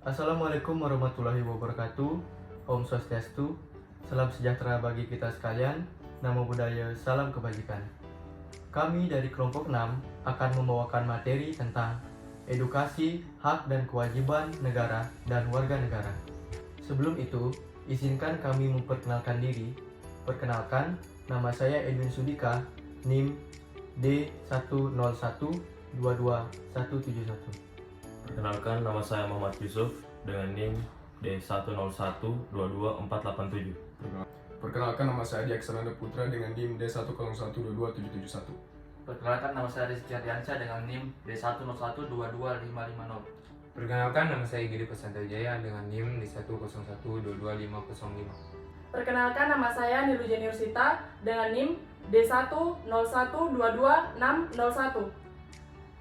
Assalamualaikum warahmatullahi wabarakatuh. Om Swastiastu. Salam sejahtera bagi kita sekalian. Namo Buddhaya, salam kebajikan. Kami dari kelompok 6 akan membawakan materi tentang edukasi, hak dan kewajiban negara dan warga negara. Sebelum itu, izinkan kami memperkenalkan diri. Perkenalkan, nama saya Edwin Sudika, NIM D10122171. Perkenalkan, nama saya Muhammad Yusuf dengan NIM D10122487. Perkenalkan, nama saya Diaksananda Putra dengan NIM D10122771. Perkenalkan, nama saya Rizky Ardiansyah dengan NIM D10122550. Perkenalkan, nama saya Giri Pesantajaya dengan NIM D10122505. Perkenalkan, nama saya Nilu Jeniursita dengan NIM D10122601.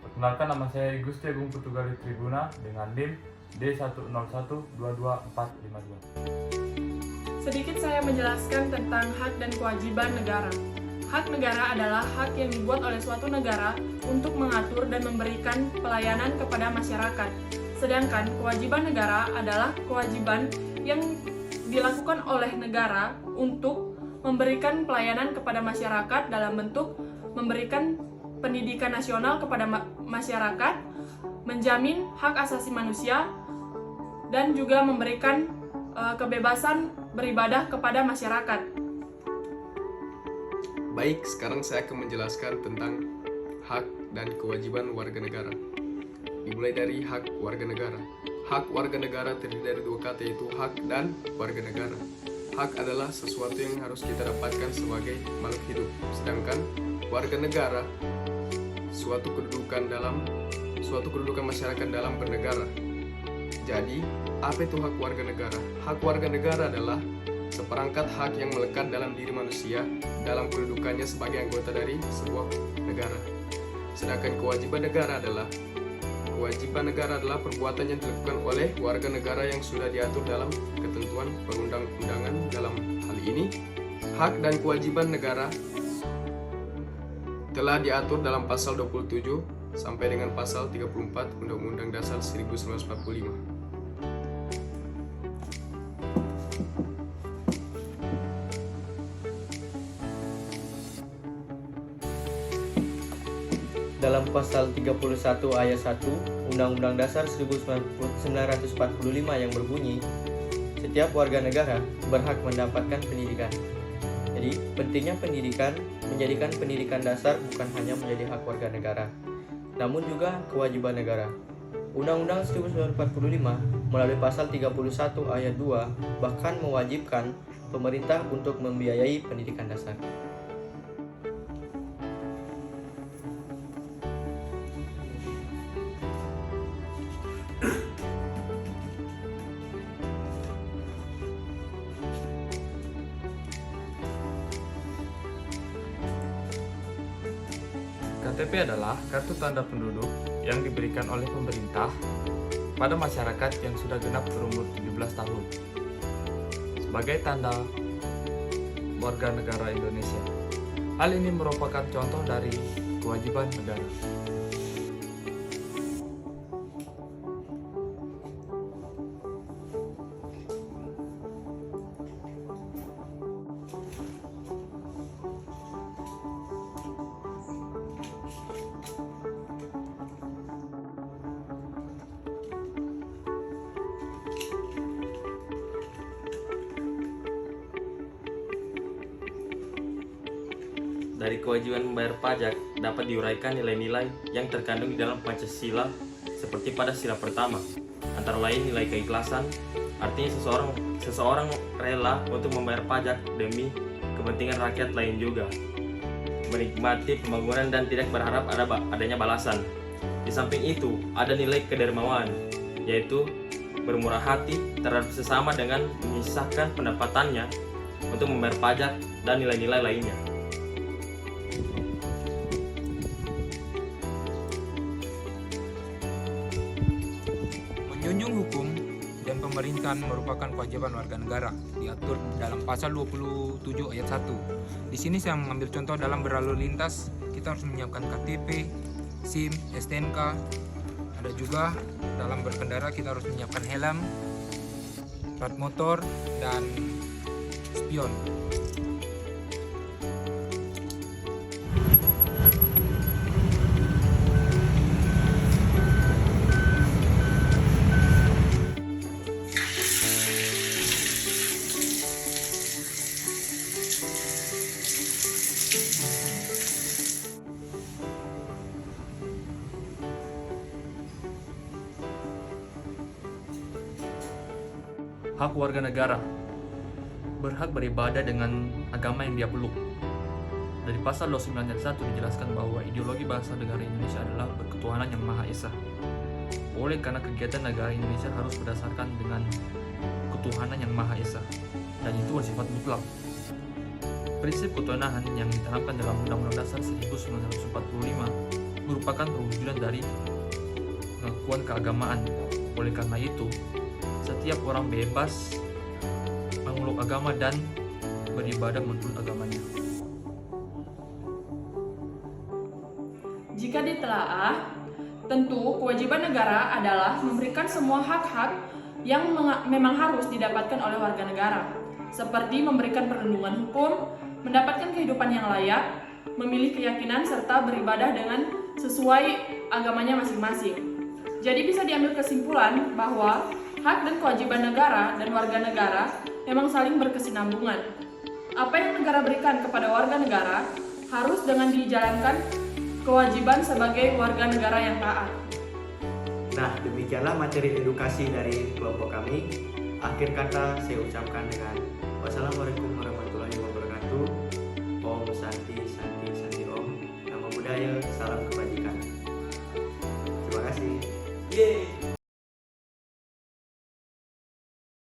Perkenalkan, nama saya Gusti Agung Putugali Tribuna dengan NIM D10122452. Sedikit saya menjelaskan tentang hak dan kewajiban negara. Hak negara adalah hak yang dibuat oleh suatu negara untuk mengatur dan memberikan pelayanan kepada masyarakat. Sedangkan kewajiban negara adalah kewajiban yang dilakukan oleh negara untuk memberikan pelayanan kepada masyarakat dalam bentuk memberikan pendidikan nasional kepada masyarakat, menjamin hak asasi manusia, dan juga memberikan kebebasan beribadah kepada masyarakat. Baik, sekarang saya akan menjelaskan tentang hak dan kewajiban warga negara. Dimulai dari hak warga negara. Hak warga negara terdiri dari dua kata, yaitu hak dan warga negara. Hak adalah sesuatu yang harus kita dapatkan sebagai makhluk hidup, sedangkan warga negara suatu kedudukan masyarakat dalam bernegara. Jadi, apa itu hak warga negara? Hak warga negara adalah seperangkat hak yang melekat dalam diri manusia dalam kedudukannya sebagai anggota dari sebuah negara. Sedangkan kewajiban negara adalah perbuatan yang dilakukan oleh warga negara yang sudah diatur dalam ketentuan perundang-undangan. Dalam hal ini, hak dan kewajiban negara telah diatur dalam pasal 27 sampai dengan pasal 34 Undang-Undang Dasar 1945. Dalam pasal 31 ayat 1 Undang-Undang Dasar 1945 yang berbunyi, setiap warga negara berhak mendapatkan pendidikan. Jadi, pentingnya pendidikan menjadikan pendidikan dasar bukan hanya menjadi hak warga negara, namun juga kewajiban negara. Undang-Undang 1945 melalui pasal 31 ayat 2 bahkan mewajibkan pemerintah untuk membiayai pendidikan dasar. KTP adalah kartu tanda penduduk yang diberikan oleh pemerintah pada masyarakat yang sudah genap berumur 17 tahun sebagai tanda warga negara Indonesia. Hal ini merupakan contoh dari kewajiban negara. Dari kewajiban membayar pajak dapat diuraikan nilai-nilai yang terkandung di dalam Pancasila seperti pada sila pertama, antara lain nilai keikhlasan, artinya seseorang rela untuk membayar pajak demi kepentingan rakyat lain juga, menikmati pembangunan dan tidak berharap adanya balasan. Di samping itu, ada nilai kedermawan, yaitu bermurah hati terhadap sesama dengan menyisahkan pendapatannya untuk membayar pajak dan nilai-nilai lainnya. Menjunjung hukum dan pemerintahan merupakan kewajiban warga negara, diatur dalam pasal 27 ayat 1. Di sini saya mengambil contoh dalam berlalu lintas, kita harus menyiapkan KTP, SIM, STNK, Ada juga dalam berkendara kita harus menyiapkan helm, plat motor, dan spion. Hak warga negara berhak beribadah dengan agama yang dia peluk. Dari pasal 29 ayat 1 dijelaskan bahwa ideologi bangsa negara Indonesia adalah berketuhanan yang Maha Esa. Oleh karena kegiatan negara Indonesia harus berdasarkan dengan ketuhanan yang Maha Esa, dan itu bersifat mutlak. Prinsip ketuhanan yang ditanamkan dalam Undang-Undang Dasar 1945 merupakan perwujudan dari pengakuan keagamaan. Oleh karena itu, setiap orang bebas memeluk agama dan beribadah menurut agamanya. Jika ditelaah, tentu kewajiban negara adalah memberikan semua hak-hak yang memang harus didapatkan oleh warga negara, seperti memberikan perlindungan hukum, mendapatkan kehidupan yang layak, memilih keyakinan, serta beribadah dengan sesuai agamanya masing-masing. Jadi bisa diambil kesimpulan bahwa hak dan kewajiban negara dan warga negara memang saling berkesinambungan. Apa yang negara berikan kepada warga negara harus dengan dijalankan kewajiban sebagai warga negara yang taat. Nah, demikianlah materi edukasi dari kelompok kami. Akhir kata saya ucapkan dengan wassalamualaikum warahmatullahi wabarakatuh. Om Santi Santi Santi Om. Nama budaya, salam kebajikan. Terima kasih. Yeay.